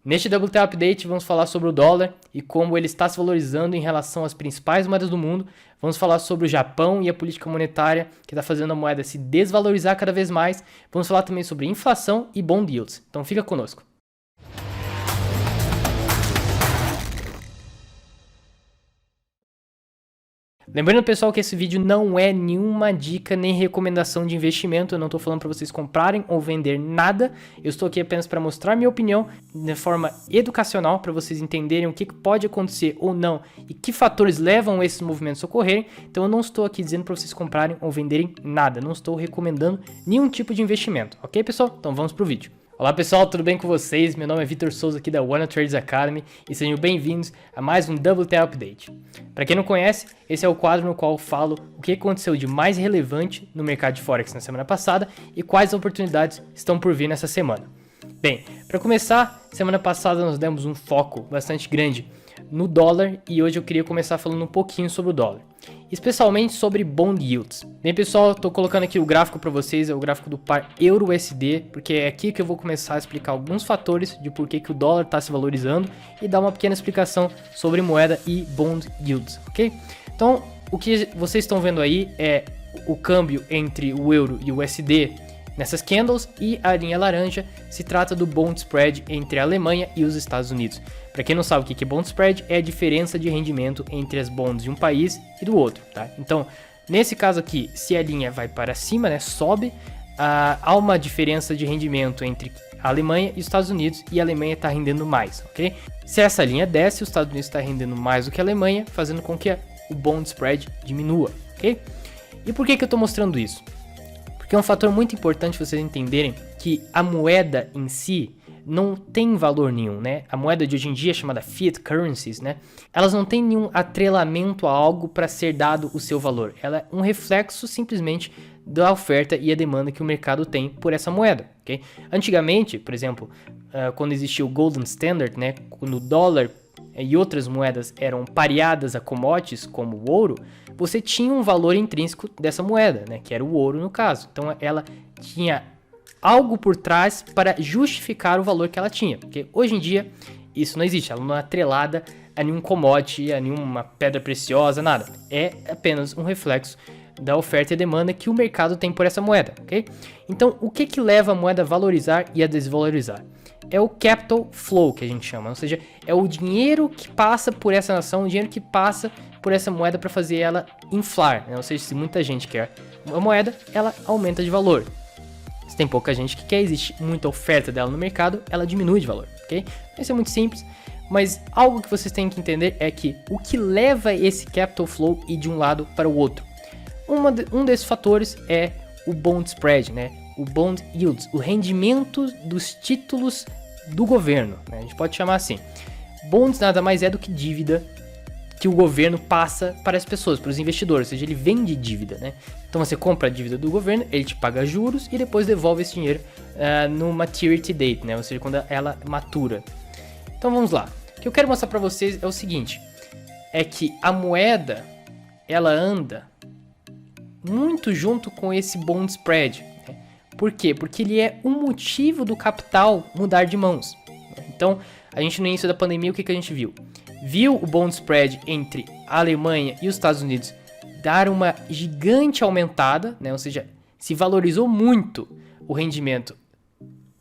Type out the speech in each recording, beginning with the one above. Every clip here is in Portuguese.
Neste WT Update vamos falar sobre o dólar e como ele está se valorizando em relação às principais moedas do mundo. Vamos falar sobre o Japão e a política monetária que está fazendo a moeda se desvalorizar cada vez mais. Vamos falar também sobre inflação e bond yields. Então fica conosco. Lembrando, pessoal, que esse vídeo não é nenhuma dica nem recomendação de investimento. Eu não estou falando para vocês comprarem ou vender nada. Eu estou aqui apenas para mostrar minha opinião de forma educacional, para vocês entenderem o que pode acontecer ou não e que fatores levam esses movimentos a ocorrerem. Então eu não estou aqui dizendo para vocês comprarem ou venderem nada. Não estou recomendando nenhum tipo de investimento. Ok, pessoal? Então vamos para o vídeo. Olá pessoal, tudo bem com vocês? Meu nome é Vitor Souza aqui da One Trades Academy e sejam bem-vindos a mais um WT Update. Para quem não conhece, esse é o quadro no qual eu falo o que aconteceu de mais relevante no mercado de Forex na semana passada e quais oportunidades estão por vir nessa semana. Bem, para começar, semana passada nós demos um foco bastante grande no dólar e hoje eu queria começar falando um pouquinho sobre o dólar, especialmente sobre bond yields. Bem pessoal, estou colocando aqui o gráfico para vocês, é o gráfico do par Euro-USD, porque é aqui que eu vou começar a explicar alguns fatores de por que o dólar está se valorizando e dar uma pequena explicação sobre moeda e bond yields, ok? Então, o que vocês estão vendo aí é o câmbio entre o euro e o USD nessas candles, e a linha laranja se trata do bond spread entre a Alemanha e os Estados Unidos. Para quem não sabe o que é bond spread, é a diferença de rendimento entre as bonds de um país e do outro, tá? Então, nesse caso aqui, se a linha vai para cima, né, sobe, há uma diferença de rendimento entre a Alemanha e os Estados Unidos, e a Alemanha está rendendo mais, ok? Se essa linha desce, os Estados Unidos está rendendo mais do que a Alemanha, fazendo com que o bond spread diminua, ok? E por que eu estou mostrando isso? Porque é um fator muito importante vocês entenderem que a moeda em si não tem valor nenhum, né? A moeda de hoje em dia, chamada fiat currencies, né? Elas não têm nenhum atrelamento a algo para ser dado o seu valor. Ela é um reflexo simplesmente da oferta e a demanda que o mercado tem por essa moeda, ok? Antigamente, por exemplo, quando existia o Golden Standard, né? Quando o dólar e outras moedas eram pareadas a commodities, como o ouro, você tinha um valor intrínseco dessa moeda, né? Que era o ouro no caso. Então ela tinha algo por trás para justificar o valor que ela tinha, porque hoje em dia isso não existe, ela não é atrelada a nenhum commodity, a nenhuma pedra preciosa, nada. É apenas um reflexo da oferta e demanda que o mercado tem por essa moeda, ok? Então, o que leva a moeda a valorizar e a desvalorizar? É o capital flow, que a gente chama, ou seja, é o dinheiro que passa por essa nação, o dinheiro que passa por essa moeda para fazer ela inflar, né? Ou seja, se muita gente quer uma moeda, ela aumenta de valor. Se tem pouca gente que quer, existe muita oferta dela no mercado, ela diminui de valor, ok? Isso é muito simples, mas algo que vocês têm que entender é que o que leva esse capital flow ir de um lado para o outro. Um desses fatores é o bond spread, né? O bond yields, o rendimento dos títulos do governo, né? A gente pode chamar assim. Bonds nada mais é do que dívida que o governo passa para as pessoas, para os investidores, ou seja, ele vende dívida, né? Então você compra a dívida do governo, ele te paga juros e depois devolve esse dinheiro no maturity date, né? Ou seja, quando ela matura. Então vamos lá. O que eu quero mostrar para vocês é o seguinte, é que a moeda, ela anda muito junto com esse bond spread, né? Por quê? Porque ele é um motivo do capital mudar de mãos. Então, a gente no início da pandemia, o que a gente viu? Viu o bond spread entre a Alemanha e os Estados Unidos dar uma gigante aumentada, né? Ou seja, se valorizou muito o rendimento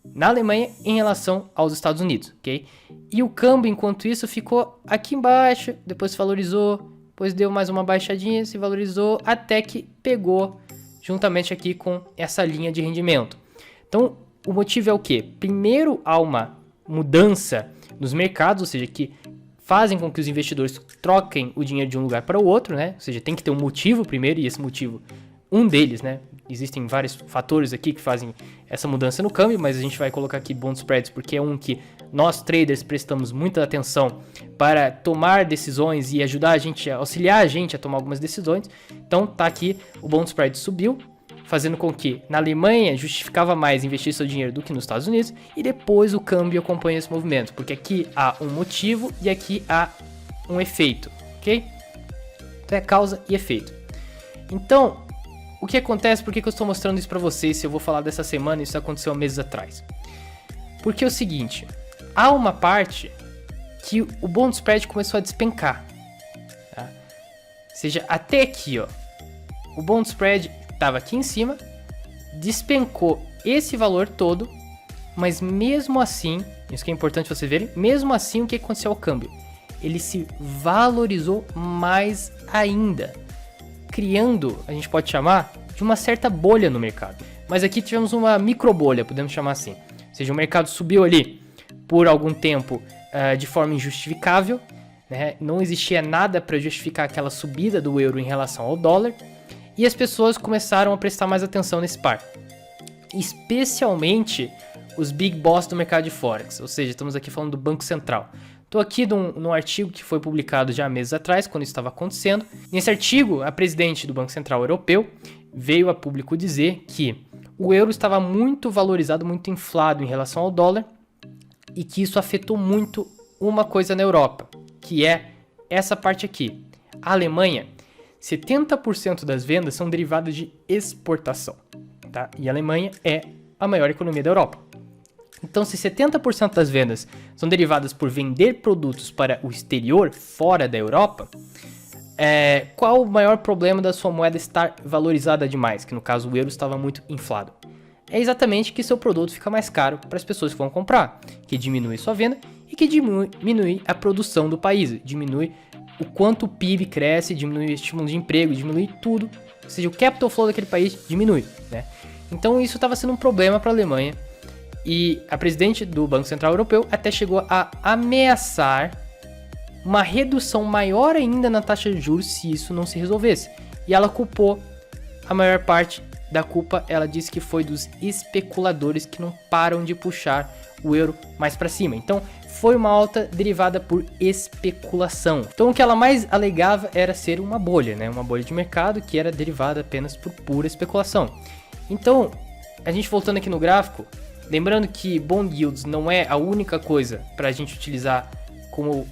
na Alemanha em relação aos Estados Unidos, ok? E o câmbio, enquanto isso, ficou aqui embaixo, depois se valorizou, depois deu mais uma baixadinha, se valorizou, até que pegou juntamente aqui com essa linha de rendimento. Então, o motivo é o quê? Primeiro, há uma mudança nos mercados, ou seja, que fazem com que os investidores troquem o dinheiro de um lugar para o outro, né? Ou seja, tem que ter um motivo primeiro, e esse motivo, um deles, né? Existem vários fatores aqui que fazem essa mudança no câmbio, mas a gente vai colocar aqui bond spreads porque é um que nós traders prestamos muita atenção para tomar decisões e ajudar a gente, auxiliar a gente a tomar algumas decisões. Então tá aqui, o bond spread subiu, fazendo com que na Alemanha justificava mais investir seu dinheiro do que nos Estados Unidos, e depois o câmbio acompanha esse movimento, porque aqui há um motivo e aqui há um efeito, ok? Então é causa e efeito. Então, o que acontece, por que eu estou mostrando isso para vocês, se eu vou falar dessa semana, isso aconteceu há meses atrás? Porque é o seguinte, há uma parte que o bond spread começou a despencar. Tá? Ou seja, até aqui, ó, o bond spread estava aqui em cima, despencou esse valor todo, mas mesmo assim, isso que é importante vocês verem, mesmo assim o que aconteceu ao câmbio? Ele se valorizou mais ainda, criando, a gente pode chamar, de uma certa bolha no mercado. Mas aqui tivemos uma micro bolha, podemos chamar assim. Ou seja, o mercado subiu ali por algum tempo de forma injustificável, né? Não existia nada para justificar aquela subida do euro em relação ao dólar, e as pessoas começaram a prestar mais atenção nesse par. Especialmente os big boss do mercado de Forex, ou seja, estamos aqui falando do Banco Central. Estou aqui num artigo que foi publicado já meses atrás, quando isso estava acontecendo. Nesse artigo, a presidente do Banco Central Europeu veio a público dizer que o euro estava muito valorizado, muito inflado em relação ao dólar, e que isso afetou muito uma coisa na Europa, que é essa parte aqui. A Alemanha, 70% das vendas são derivadas de exportação, tá? E a Alemanha é a maior economia da Europa. Então, se 70% das vendas são derivadas por vender produtos para o exterior, fora da Europa, qual o maior problema da sua moeda estar valorizada demais? Que no caso o euro estava muito inflado. É exatamente que seu produto fica mais caro para as pessoas que vão comprar, que diminui sua venda e que diminui a produção do país, diminui o quanto o PIB cresce, diminui o estímulo de emprego, diminui tudo, ou seja, o capital flow daquele país diminui, né? Então isso estava sendo um problema para a Alemanha, e a presidente do Banco Central Europeu até chegou a ameaçar uma redução maior ainda na taxa de juros se isso não se resolvesse. E ela culpou, a maior parte da culpa, ela disse que foi dos especuladores que não param de puxar o euro mais para cima. Então foi uma alta derivada por especulação. Então o que ela mais alegava era ser uma bolha, né? Uma bolha de mercado que era derivada apenas por pura especulação. Então, a gente voltando aqui no gráfico, lembrando que bond yields não é a única coisa para a gente utilizar como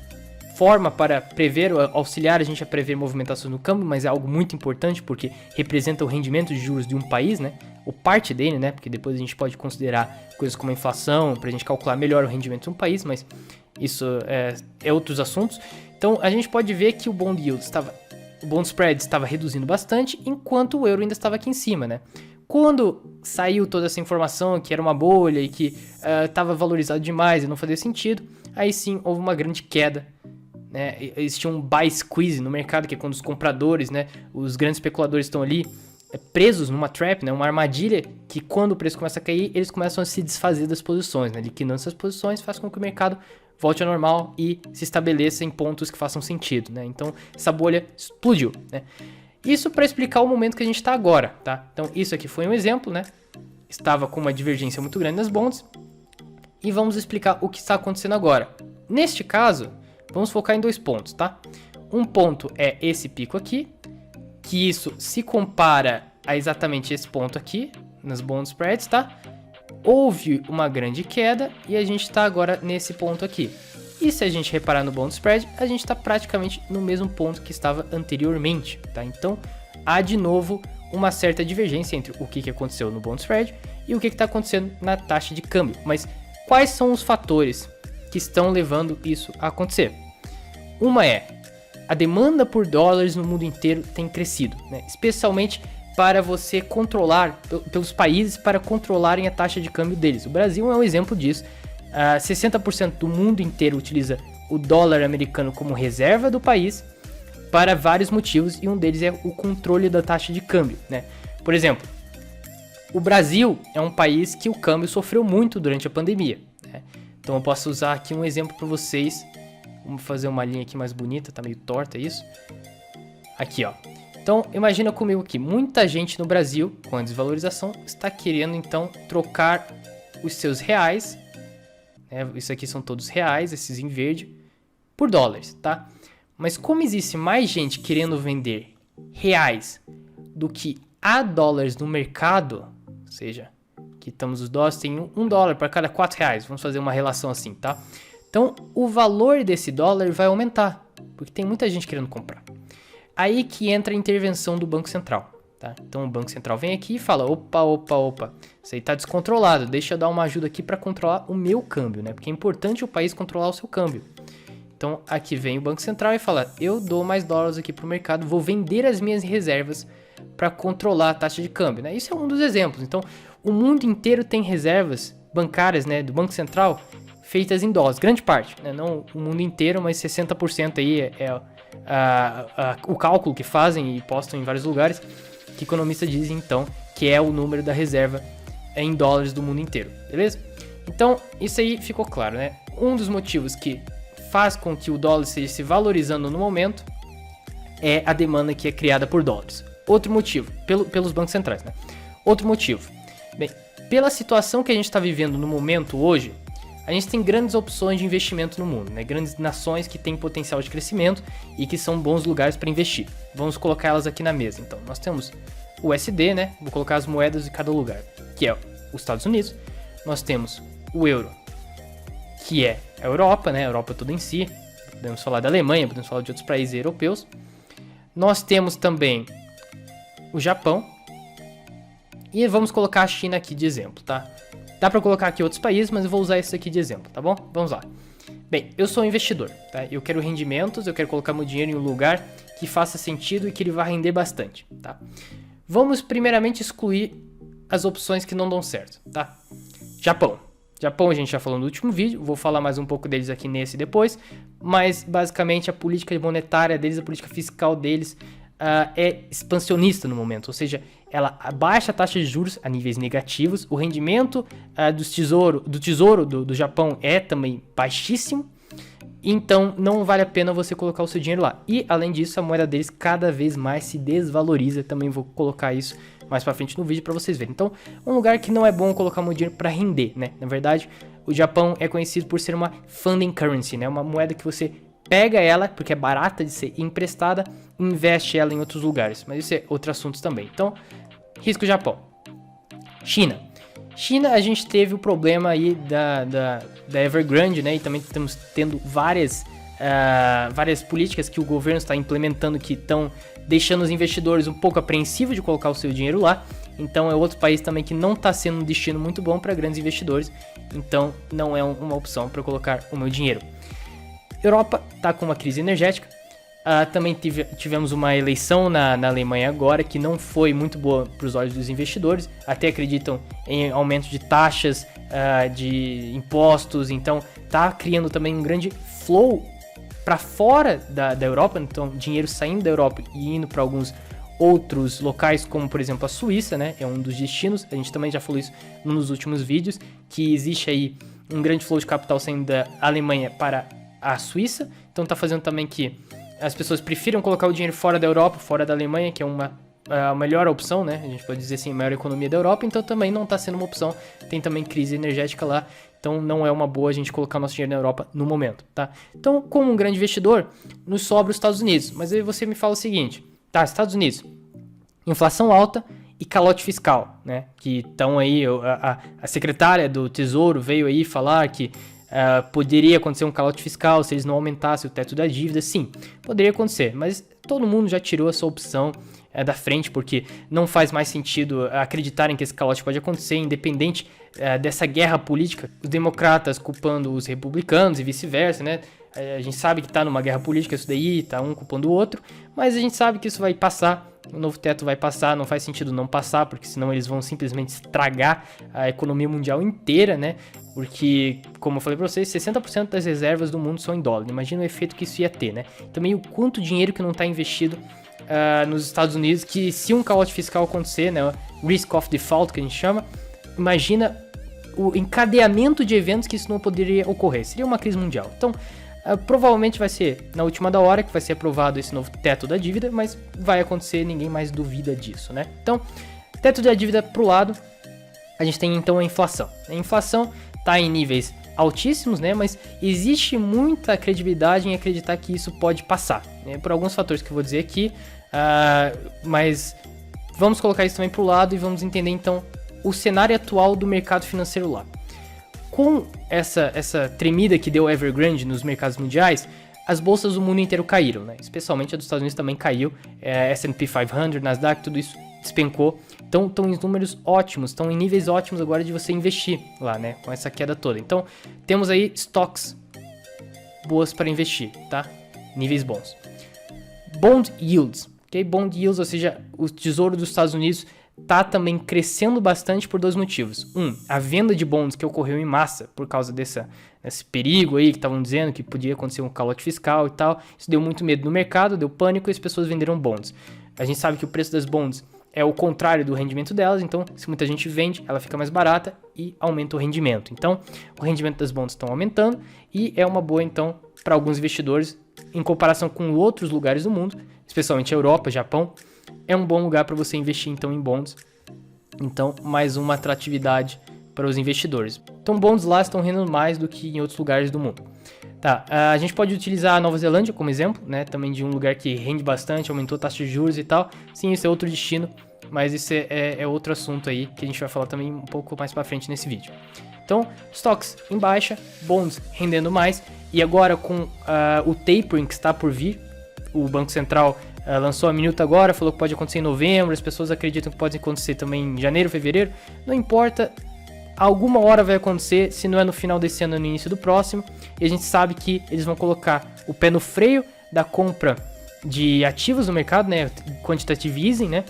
forma para prever, auxiliar a gente a prever movimentações no câmbio, mas é algo muito importante porque representa o rendimento de juros de um país, né? Ou parte dele, né? Porque depois a gente pode considerar coisas como a inflação para a gente calcular melhor o rendimento de um país, mas isso é outros assuntos. Então a gente pode ver que o bond yield o bond spread estava reduzindo bastante, enquanto o euro ainda estava aqui em cima, né? Quando saiu toda essa informação que era uma bolha e que estava valorizado demais e não fazia sentido, aí sim houve uma grande queda, né? Existia um buy squeeze no mercado, que é quando os compradores, né, os grandes especuladores estão ali presos numa trap, né, uma armadilha, que quando o preço começa a cair, eles começam a se desfazer das posições, né? Liquidando essas posições faz com que o mercado volte ao normal e se estabeleça em pontos que façam sentido, né? Então essa bolha explodiu, né? Isso para explicar o momento que a gente está agora, tá? Então isso aqui foi um exemplo, né? Estava com uma divergência muito grande nas bonds e vamos explicar o que está acontecendo agora. Neste caso, vamos focar em dois pontos, tá? Um ponto é esse pico aqui, que isso se compara a exatamente esse ponto aqui, nas bond spreads, tá? Houve uma grande queda e a gente está agora nesse ponto aqui. E se a gente reparar no bond spread, a gente está praticamente no mesmo ponto que estava anteriormente, tá? Então, há de novo uma certa divergência entre o que aconteceu no bond spread e o que está acontecendo na taxa de câmbio. Mas quais são os fatores que estão levando isso a acontecer? Uma é, a demanda por dólares no mundo inteiro tem crescido, né? Especialmente para você controlar, pelos países para controlarem a taxa de câmbio deles. O Brasil é um exemplo disso. 60% do mundo inteiro utiliza o dólar americano como reserva do país para vários motivos, e um deles é o controle da taxa de câmbio, né? Por exemplo, o Brasil é um país que o câmbio sofreu muito durante a pandemia, né? Então eu posso usar aqui um exemplo para vocês. Vamos fazer uma linha aqui mais bonita, tá meio torta isso. Aqui, ó. Então imagina comigo aqui, muita gente no Brasil, com a desvalorização, está querendo então trocar os seus reais, isso aqui são todos reais, esses em verde, por dólares, tá? Mas como existe mais gente querendo vender reais do que há dólares no mercado, ou seja, que estamos os dólares, tem $1 para cada 4 reais, vamos fazer uma relação assim, tá? Então o valor desse dólar vai aumentar, porque tem muita gente querendo comprar. Aí que entra a intervenção do Banco Central. tá? Então o Banco Central vem aqui e fala, opa, isso aí tá descontrolado, deixa eu dar uma ajuda aqui para controlar o meu câmbio, né? Porque é importante o país controlar o seu câmbio. Então aqui vem o Banco Central e fala, eu dou mais dólares aqui pro mercado, vou vender as minhas reservas para controlar a taxa de câmbio, né? Isso é um dos exemplos. Então o mundo inteiro tem reservas bancárias, né, do Banco Central feitas em dólares, grande parte, né? Não o mundo inteiro, mas 60% aí é o cálculo que fazem e postam em vários lugares, que economistas dizem então que é o número da reserva em dólares do mundo inteiro, beleza? Então isso aí ficou claro, né? Um dos motivos que faz com que o dólar esteja se valorizando no momento é a demanda que é criada por dólares. Outro motivo, pelos bancos centrais, né? Outro motivo, bem, pela situação que a gente está vivendo no momento hoje, a gente tem grandes opções de investimento no mundo, né? Grandes nações que têm potencial de crescimento e que são bons lugares para investir. Vamos colocar elas aqui na mesa. Então, nós temos o USD, né? Vou colocar as moedas de cada lugar, que é os Estados Unidos. Nós temos o euro, que é a Europa, né? A Europa toda em si. Podemos falar da Alemanha, podemos falar de outros países europeus. Nós temos também o Japão. E vamos colocar a China aqui de exemplo, tá? Dá para colocar aqui outros países, mas eu vou usar esse aqui de exemplo, tá bom? Vamos lá. Bem, eu sou um investidor, tá? Eu quero rendimentos, eu quero colocar meu dinheiro em um lugar que faça sentido e que ele vá render bastante, tá? Vamos primeiramente excluir as opções que não dão certo, tá? Japão. Japão a gente já falou no último vídeo, vou falar mais um pouco deles aqui nesse depois, mas basicamente a política monetária deles, a política fiscal deles é expansionista no momento, ou seja, ela abaixa a taxa de juros a níveis negativos, o rendimento do tesouro do Japão é também baixíssimo, então não vale a pena você colocar o seu dinheiro lá. E além disso, a moeda deles cada vez mais se desvaloriza, também vou colocar isso mais pra frente no vídeo pra vocês verem. Então, um lugar que não é bom colocar meu dinheiro pra render, né? Na verdade, o Japão é conhecido por ser uma funding currency, né? Uma moeda que você pega ela, porque é barata de ser emprestada, e investe ela em outros lugares. Mas isso é outro assunto também. Então, risco Japão. China. China, a gente teve o problema aí da Evergrande, né? E também estamos tendo várias políticas que o governo está implementando que estão deixando os investidores um pouco apreensivos de colocar o seu dinheiro lá. Então é outro país também que não está sendo um destino muito bom para grandes investidores. Então não é uma opção para colocar o meu dinheiro. Europa está com uma crise energética. Também tivemos uma eleição na Alemanha agora que não foi muito boa para os olhos dos investidores. Até acreditam em aumento de taxas, de impostos. Então está criando também um grande flow para fora da Europa. Então dinheiro saindo da Europa e indo para alguns outros locais, como por exemplo a Suíça, né? É um dos destinos. A gente também já falou isso nos últimos vídeos, que existe aí um grande flow de capital saindo da Alemanha para a Suíça. Então está fazendo também que as pessoas prefiram colocar o dinheiro fora da Europa, fora da Alemanha, que é a melhor opção, né? A gente pode dizer assim, a maior economia da Europa, então também não está sendo uma opção. Tem também crise energética lá, então não é uma boa a gente colocar nosso dinheiro na Europa no momento, tá? Então, como um grande investidor, nos sobra os Estados Unidos. Mas aí você me fala o seguinte, tá, Estados Unidos, inflação alta e calote fiscal, né? Que estão aí, a secretária do Tesouro veio aí falar que poderia acontecer um calote fiscal se eles não aumentassem o teto da dívida. Sim, poderia acontecer, mas todo mundo já tirou essa opção da frente, porque não faz mais sentido acreditarem que esse calote pode acontecer, independente dessa guerra política, os democratas culpando os republicanos e vice-versa, né? A gente sabe que tá numa guerra política isso daí, tá um culpando o outro, mas a gente sabe que isso vai passar, o novo teto vai passar, não faz sentido não passar, porque senão eles vão simplesmente estragar a economia mundial inteira, né? Porque, como eu falei pra vocês, 60% das reservas do mundo são em dólar. Imagina o efeito que isso ia ter, né? Também o quanto dinheiro que não tá investido nos Estados Unidos, que se um calote fiscal acontecer, né? Risk of default, que a gente chama, imagina o encadeamento de eventos que isso não poderia ocorrer. Seria uma crise mundial. Então, provavelmente vai ser na última da hora que vai ser aprovado esse novo teto da dívida, mas vai acontecer, ninguém mais duvida disso, né? Então, teto da dívida pro lado, a gente tem então a inflação. A inflação tá em níveis altíssimos, né? Mas existe muita credibilidade em acreditar que isso pode passar, né? Por alguns fatores que eu vou dizer aqui, mas vamos colocar isso também pro lado e vamos entender então o cenário atual do mercado financeiro lá. Com essa tremida que deu Evergrande nos mercados mundiais, as bolsas do mundo inteiro caíram, né? Especialmente a dos Estados Unidos também caiu, S&P 500, Nasdaq, tudo isso despencou. Então estão em números ótimos, estão em níveis ótimos agora de você investir lá, né? Com essa queda toda. Então temos aí stocks boas para investir, tá? Níveis bons. Bond yields, ok? Bond yields, ou seja, o tesouro dos Estados Unidos tá também crescendo bastante por dois motivos. A venda de bonds que ocorreu em massa por causa desse perigo aí que estavam dizendo que podia acontecer um calote fiscal e tal. Isso deu muito medo no mercado, deu pânico e as pessoas venderam bonds. A gente sabe que o preço das bonds é o contrário do rendimento delas, então se muita gente vende, ela fica mais barata e aumenta o rendimento. Então, o rendimento das bonds estão aumentando e é uma boa, então, para alguns investidores, em comparação com outros lugares do mundo, especialmente a Europa, Japão, é um bom lugar para você investir, então, em bonds. Então, mais uma atratividade para os investidores. Então, bonds lá estão rendendo mais do que em outros lugares do mundo. Tá, a gente pode utilizar a Nova Zelândia como exemplo, né? Também de um lugar que rende bastante, aumentou a taxa de juros e tal. Sim, isso é outro destino, mas isso é outro assunto aí que a gente vai falar também um pouco mais para frente nesse vídeo. Então, stocks em baixa, bonds rendendo mais. E agora com o tapering que está por vir, o Banco Central lançou a minuta agora, falou que pode acontecer em novembro, as pessoas acreditam que pode acontecer também em janeiro, fevereiro. Não importa, alguma hora vai acontecer, se não é no final desse ano, no início do próximo. E a gente sabe que eles vão colocar o pé no freio da compra de ativos no mercado, né? Quantitative easing, né?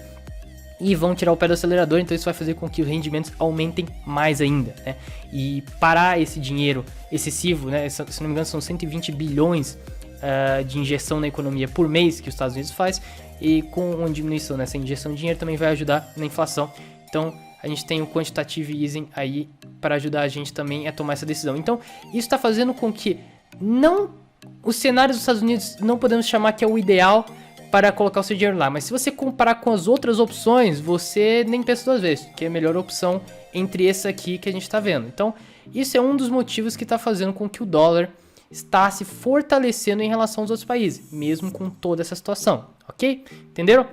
E vão tirar o pé do acelerador, então isso vai fazer com que os rendimentos aumentem mais ainda, né? E parar esse dinheiro excessivo, né? Se não me engano, são 120 bilhões de injeção na economia por mês que os Estados Unidos faz, e com uma diminuição nessa injeção de dinheiro também vai ajudar na inflação. Então a gente tem o quantitative easing aí para ajudar a gente também a tomar essa decisão. Então isso está fazendo com que o cenário dos Estados Unidos não podemos chamar que é o ideal para colocar o seu dinheiro lá, mas se você comparar com as outras opções, você nem pensa duas vezes, que é a melhor opção entre essa aqui que a gente está vendo. Então isso é um dos motivos que está fazendo com que o dólar está se fortalecendo em relação aos outros países, mesmo com toda essa situação, ok? Entenderam?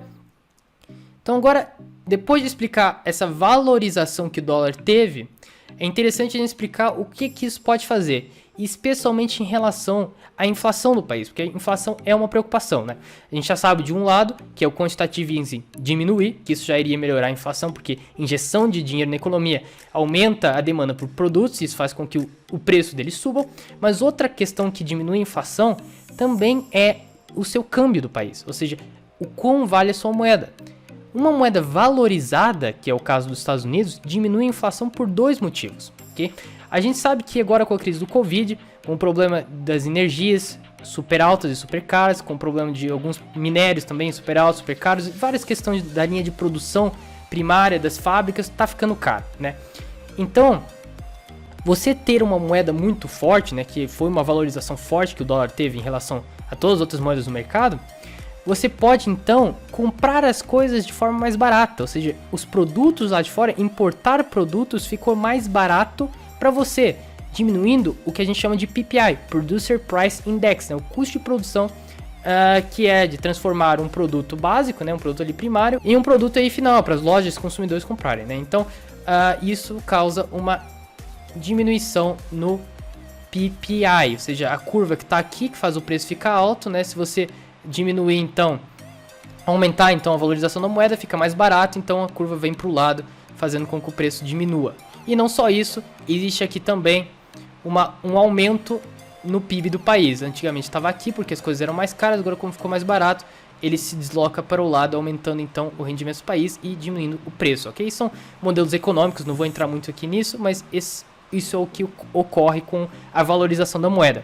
Então agora, depois de explicar essa valorização que o dólar teve, é interessante a gente explicar o que isso pode fazer, especialmente em relação à inflação do país, porque a inflação é uma preocupação, né? A gente já sabe de um lado, que é o quantitative easing diminuir, que isso já iria melhorar a inflação, porque injeção de dinheiro na economia aumenta a demanda por produtos, e isso faz com que o preço deles suba. Mas outra questão que diminui a inflação também é o seu câmbio do país, ou seja, o quão vale a sua moeda. Uma moeda valorizada, que é o caso dos Estados Unidos, diminui a inflação por dois motivos, ok? A gente sabe que agora com a crise do Covid, com o problema das energias super altas e super caras, com o problema de alguns minérios também super altos, super caros, várias questões da linha de produção primária das fábricas, tá ficando caro, né? Então, você ter uma moeda muito forte, né, que foi uma valorização forte que o dólar teve em relação a todas as outras moedas do mercado, você pode então comprar as coisas de forma mais barata, ou seja, os produtos lá de fora, importar produtos ficou mais barato para você, diminuindo o que a gente chama de PPI, Producer Price Index, né, o custo de produção que é de transformar um produto básico, né, um produto ali primário, em um produto aí final para as lojas e consumidores comprarem, né? Então isso causa uma diminuição no PPI, ou seja, a curva que está aqui que faz o preço ficar alto, né? Se você diminuir então, aumentar então a valorização da moeda, fica mais barato, então a curva vem para o lado, fazendo com que o preço diminua. E não só isso, existe aqui também um aumento no PIB do país. Antigamente estava aqui porque as coisas eram mais caras, agora como ficou mais barato, ele se desloca para o lado, aumentando então o rendimento do país e diminuindo o preço, ok? São modelos econômicos, não vou entrar muito aqui nisso, mas isso é o que ocorre com a valorização da moeda.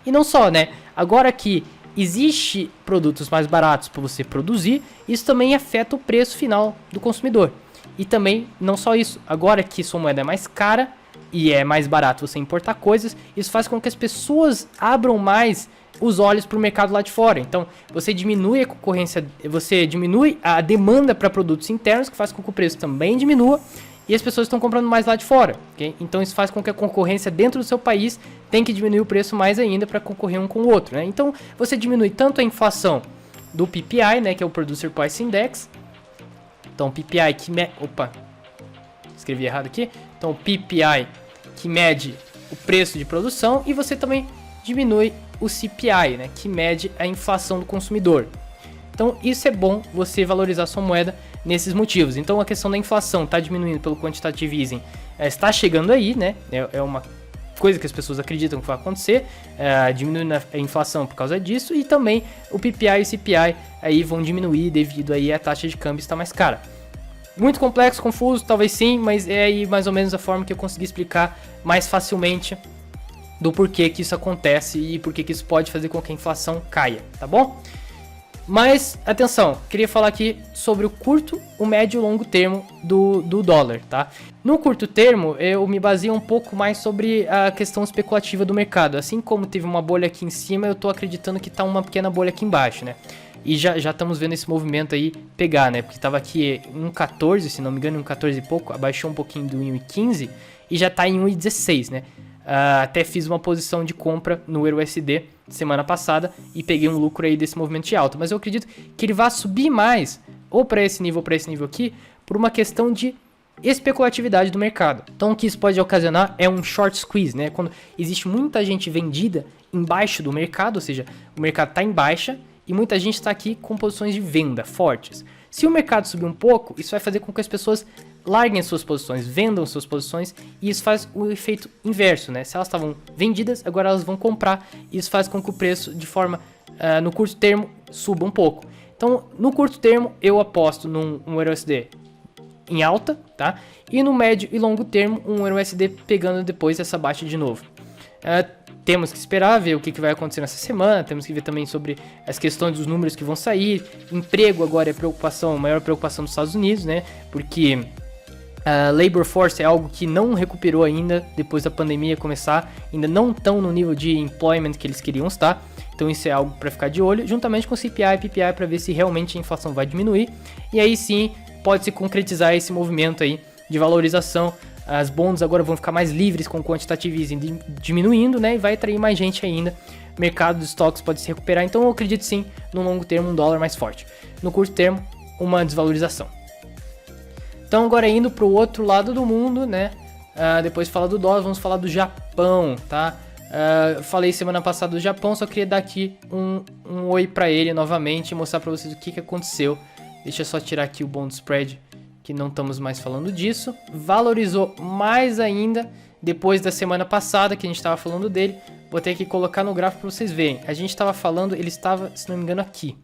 E não só, né? Agora que existe produtos mais baratos para você produzir, isso também afeta o preço final do consumidor. E também, não só isso, agora que sua moeda é mais cara e é mais barato você importar coisas, isso faz com que as pessoas abram mais os olhos para o mercado lá de fora. Então, você diminui a concorrência, você diminui a demanda para produtos internos, que faz com que o preço também diminua, e as pessoas estão comprando mais lá de fora, okay? Então isso faz com que a concorrência dentro do seu país tenha que diminuir o preço mais ainda para concorrer um com o outro, né? Então você diminui tanto a inflação do PPI, né, que é o Producer Price Index. Então o PPI que escrevi errado aqui. Então o PPI que mede o preço de produção, e você também diminui o CPI, né, que mede a inflação do consumidor. Então isso é bom, você valorizar sua moeda nesses motivos. Então a questão da inflação está diminuindo pelo quantitative easing, está chegando aí, né? É uma coisa que as pessoas acreditam que vai acontecer, diminuindo a inflação por causa disso, e também o PPI e o CPI aí vão diminuir devido aí a taxa de câmbio estar mais cara. Muito complexo, confuso, talvez sim, mas é aí mais ou menos a forma que eu consegui explicar mais facilmente do porquê que isso acontece e porquê que isso pode fazer com que a inflação caia, tá bom? Mas, atenção, queria falar aqui sobre o curto, o médio e o longo termo do dólar, tá? No curto termo, eu me baseio um pouco mais sobre a questão especulativa do mercado. Assim como teve uma bolha aqui em cima, eu tô acreditando que tá uma pequena bolha aqui embaixo, né? E já estamos vendo esse movimento aí pegar, né? Porque tava aqui em 1,14, se não me engano, em 1,14 e pouco, abaixou um pouquinho do 1,15 e já tá em 1,16, né? Até fiz uma posição de compra no EURUSD semana passada e peguei um lucro aí desse movimento de alta. Mas eu acredito que ele vai subir mais, ou para esse nível aqui, por uma questão de especulatividade do mercado. Então o que isso pode ocasionar é um short squeeze, né? Quando existe muita gente vendida embaixo do mercado, ou seja, o mercado está em baixa e muita gente está aqui com posições de venda fortes. Se o mercado subir um pouco, isso vai fazer com que as pessoas larguem suas posições, vendam suas posições, e isso faz o efeito inverso, né? Se elas estavam vendidas, agora elas vão comprar, e isso faz com que o preço, de forma, no curto termo, suba um pouco. Então, no curto termo, eu aposto num EURUSD em alta, tá? E no médio e longo termo, um EURUSD pegando depois essa baixa de novo. Temos que esperar, ver o que vai acontecer nessa semana, temos que ver também sobre as questões dos números que vão sair. Emprego agora é a maior preocupação dos Estados Unidos, né? Porque labor force é algo que não recuperou ainda depois da pandemia começar, ainda não estão no nível de employment que eles queriam estar. Então isso é algo para ficar de olho, juntamente com CPI e PPI, para ver se realmente a inflação vai diminuir. E aí sim pode se concretizar esse movimento aí de valorização. As bonds agora vão ficar mais livres com o quantitative easing diminuindo, né? E vai atrair mais gente ainda. O mercado dos estoques pode se recuperar. Então eu acredito sim, no longo termo, um dólar mais forte. No curto termo, uma desvalorização. Então agora indo para o outro lado do mundo, né? Depois de falar do dólar, vamos falar do Japão, tá? Falei semana passada do Japão, só queria dar aqui um oi para ele novamente e mostrar para vocês o que aconteceu. Deixa eu só tirar aqui o bond spread, que não estamos mais falando disso. Valorizou mais ainda depois da semana passada que a gente estava falando dele. Vou ter que colocar no gráfico para vocês verem. A gente estava falando, ele estava, se não me engano, aqui.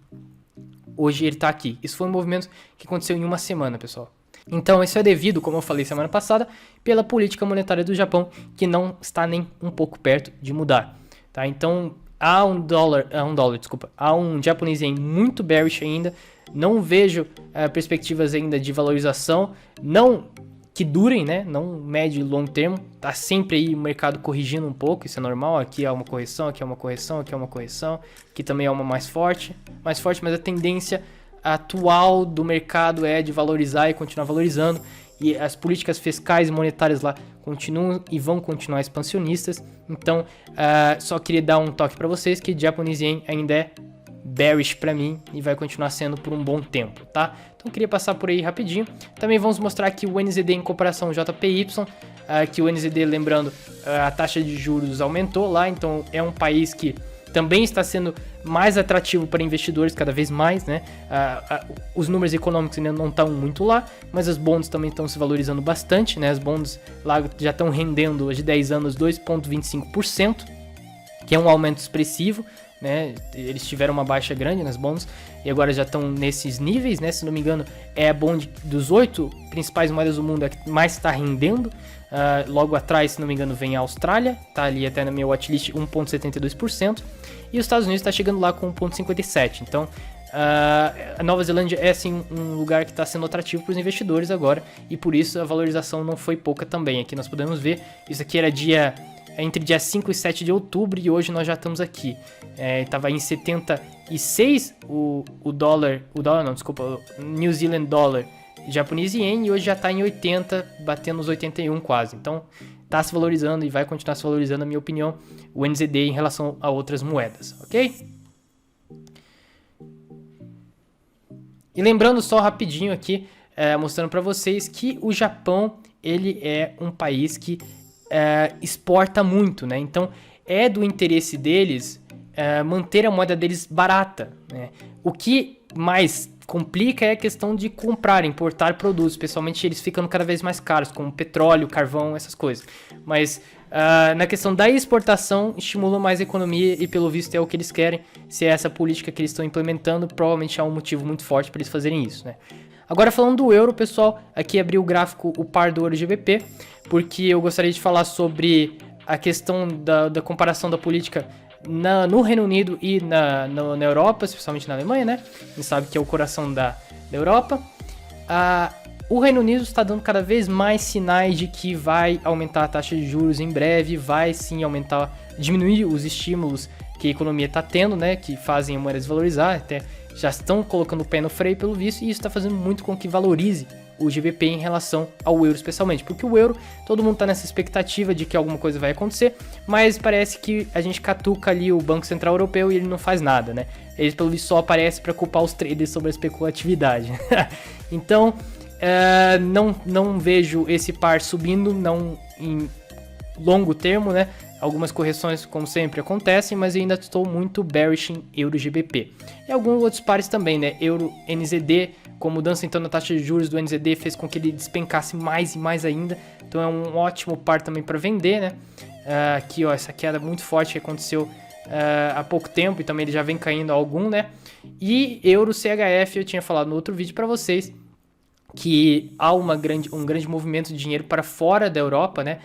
Hoje ele está aqui. Isso foi um movimento que aconteceu em uma semana, pessoal. Então isso é devido, como eu falei semana passada, pela política monetária do Japão, que não está nem um pouco perto de mudar, tá? Então há um Japanese yen muito bearish ainda. Não vejo perspectivas ainda de valorização, não que durem, né? Não médio e longo termo. Tá sempre aí o mercado corrigindo um pouco, isso é normal. Aqui é uma correção, aqui é uma correção, aqui é uma correção. Aqui também é uma mais forte, mas a tendência atual do mercado é de valorizar e continuar valorizando. E as políticas fiscais e monetárias lá continuam e vão continuar expansionistas. Então, só queria dar um toque para vocês que Japanese Yen ainda é bearish para mim e vai continuar sendo por um bom tempo, tá? Então queria passar por aí rapidinho. Também vamos mostrar aqui o NZD em comparação ao JPY, que o NZD, lembrando, a taxa de juros aumentou lá, então é um país que também está sendo mais atrativo para investidores cada vez mais, né? Os números econômicos ainda não estão muito lá, mas as bonds também estão se valorizando bastante, né? As bonds lá já estão rendendo hoje 10 anos 2,25%, que é um aumento expressivo, né? Eles tiveram uma baixa grande nas bonds e agora já estão nesses níveis, né? Se não me engano, é a bond dos 8 principais moedas do mundo que mais está rendendo. Logo atrás, se não me engano, vem a Austrália, tá ali até na minha watchlist 1,72%, e os Estados Unidos está chegando lá com 1,57%. Então a Nova Zelândia é assim um lugar que está sendo atrativo para os investidores agora, e por isso a valorização não foi pouca também. Aqui nós podemos ver, isso aqui era entre dia 5 e 7 de outubro, e hoje nós já estamos aqui. Estava em 76 o New Zealand Dollar Japanese Yen, e hoje já está em 80, batendo os 81 quase. Então está se valorizando e vai continuar se valorizando, na minha opinião, o NZD em relação a outras moedas, ok? E lembrando só rapidinho aqui, mostrando para vocês que o Japão, ele é um país que exporta muito, né? Então é do interesse deles manter a moeda deles barata, né? O que mais complica é a questão de comprar, importar produtos, especialmente eles ficando cada vez mais caros, como petróleo, carvão, essas coisas. Mas na questão da exportação, estimula mais a economia e pelo visto é o que eles querem. Se é essa política que eles estão implementando, provavelmente há um motivo muito forte para eles fazerem isso, né? Agora falando do euro, pessoal, aqui abri o gráfico, o par do euro GBP, porque eu gostaria de falar sobre a questão da comparação da política no Reino Unido e na Europa, especialmente na Alemanha, né? A gente sabe que é o coração da Europa. O Reino Unido está dando cada vez mais sinais de que vai aumentar a taxa de juros em breve, vai sim diminuir os estímulos que a economia está tendo, né? Que fazem a moeda desvalorizar, até já estão colocando o pé no freio pelo visto, e isso está fazendo muito com que valorize o GBP em relação ao euro especialmente, porque o euro, todo mundo está nessa expectativa de que alguma coisa vai acontecer, mas parece que a gente catuca ali o Banco Central Europeu e ele não faz nada, né? Ele pelo visto só aparece para culpar os traders sobre a especulatividade. Então, não vejo esse par subindo, não em longo termo, né? Algumas correções, como sempre, acontecem, mas eu ainda estou muito bearish em Euro GBP. E alguns outros pares também, né? Euro NZD, com a mudança então na taxa de juros do NZD, fez com que ele despencasse mais e mais ainda. Então é um ótimo par também para vender, né? Aqui, ó, essa queda muito forte que aconteceu há pouco tempo, e também ele já vem caindo algum, né? E Euro CHF, eu tinha falado no outro vídeo para vocês, que há um grande movimento de dinheiro para fora da Europa, né?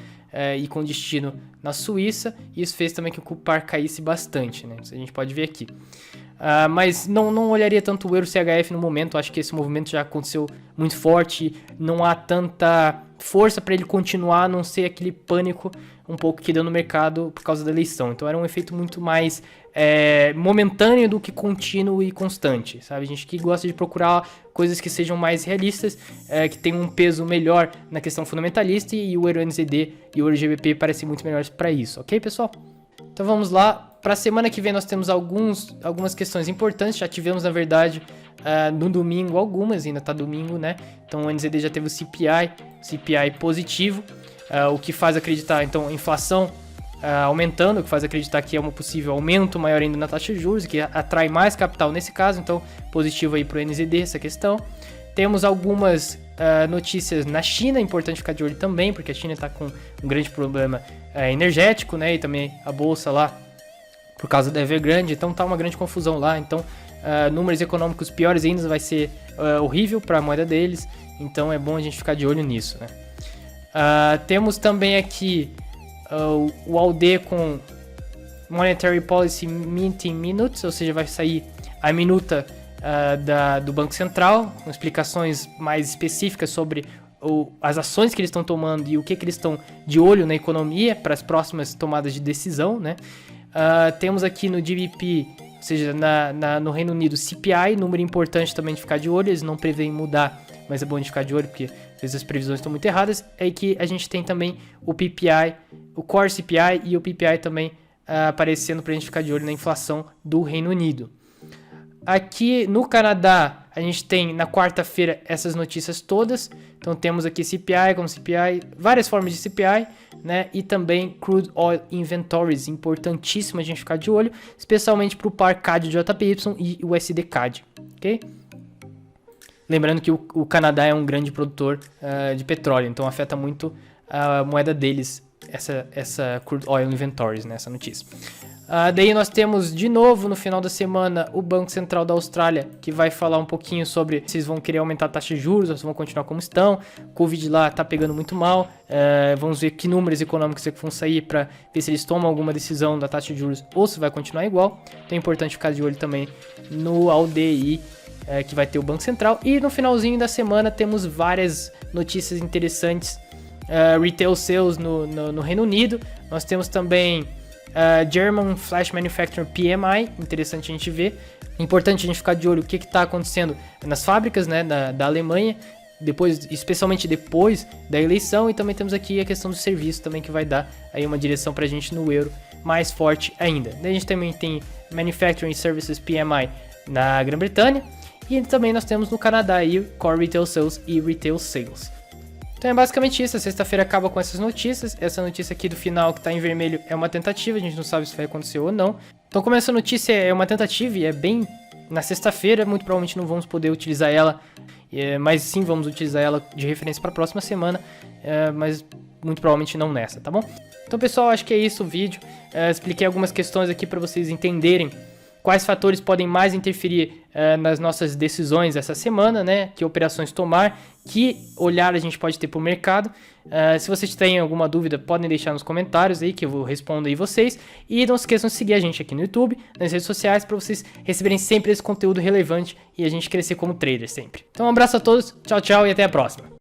E com destino na Suíça, e isso fez também que o par caísse bastante, né? Isso a gente pode ver aqui. Mas não olharia tanto o Euro CHF no momento, acho que esse movimento já aconteceu muito forte, não há tanta força para ele continuar, a não ser aquele pânico um pouco que deu no mercado por causa da eleição. Então era um efeito muito mais momentâneo do que contínuo e constante, sabe? A gente que gosta de procurar coisas que sejam mais realistas, que tenham um peso melhor na questão fundamentalista, e o Euro NZD e o Euro GBP parecem muito melhores para isso, ok, pessoal? Então vamos lá. Para a semana que vem nós temos algumas questões importantes. Já tivemos, na verdade, no domingo algumas, ainda tá domingo, né? Então o NZD já teve o CPI positivo, o que faz acreditar, então, a inflação aumentando, o que faz acreditar que é um possível aumento maior ainda na taxa de juros, que atrai mais capital nesse caso, então positivo aí para o NZD essa questão. Temos algumas notícias na China, é importante ficar de olho também, porque a China está com um grande problema energético, né? E também a bolsa lá, por causa da Evergrande, então tá uma grande confusão lá. Então, números econômicos piores ainda vai ser horrível para a moeda deles, então é bom a gente ficar de olho nisso, né? Temos também aqui o AUD com Monetary Policy Meeting Minutes, ou seja, vai sair a minuta do Banco Central, com explicações mais específicas sobre as ações que eles estão tomando e o que eles estão de olho na economia para as próximas tomadas de decisão, né? Temos aqui no GBP, ou seja, no Reino Unido, CPI, número importante também de ficar de olho. Eles não preveem mudar, mas é bom de ficar de olho, porque às vezes as previsões estão muito erradas. É aí que a gente tem também o PPI, o Core CPI e o PPI também aparecendo para a gente ficar de olho na inflação do Reino Unido. Aqui no Canadá, a gente tem na quarta-feira essas notícias todas. Então temos aqui CPI como CPI, várias formas de CPI, né? E também Crude Oil Inventories, importantíssimo a gente ficar de olho, especialmente para o par CAD JPY e o USD CAD, ok? Lembrando que o Canadá é um grande produtor de petróleo, então afeta muito a moeda deles, essa Crude Oil Inventories, né? Essa notícia. Daí nós temos de novo no final da semana o Banco Central da Austrália, que vai falar um pouquinho sobre se eles vão querer aumentar a taxa de juros ou se vão continuar como estão. O Covid lá tá pegando muito mal, vamos ver que números econômicos vão sair para ver se eles tomam alguma decisão da taxa de juros ou se vai continuar igual. Então é importante ficar de olho também no AUDI, que vai ter o Banco Central. E no finalzinho da semana temos várias notícias interessantes. Retail Sales no Reino Unido, nós temos também German Flash Manufacturing PMI, interessante a gente ver. Importante a gente ficar de olho o que está acontecendo nas fábricas, né, da Alemanha, especialmente depois da eleição. E também temos aqui a questão do serviço também, que vai dar aí uma direção para a gente no euro mais forte ainda. Daí a gente também tem Manufacturing Services PMI na Grã-Bretanha, e também nós temos no Canadá aí Core Retail Sales e Retail Sales. Então é basicamente isso, a sexta-feira acaba com essas notícias. Essa notícia aqui do final que tá em vermelho é uma tentativa, a gente não sabe se vai acontecer ou não. Então como essa notícia é uma tentativa e é bem na sexta-feira, muito provavelmente não vamos poder utilizar ela, mas sim vamos utilizar ela de referência para a próxima semana, mas muito provavelmente não nessa, tá bom? Então pessoal, acho que é isso o vídeo. Expliquei algumas questões aqui para vocês entenderem quais fatores podem mais interferir nas nossas decisões essa semana, né? Que operações tomar, que olhar a gente pode ter para o mercado. Se vocês têm alguma dúvida, podem deixar nos comentários aí que eu vou responder aí vocês. E não se esqueçam de seguir a gente aqui no YouTube, nas redes sociais, para vocês receberem sempre esse conteúdo relevante e a gente crescer como trader sempre. Então um abraço a todos, tchau, tchau e até a próxima.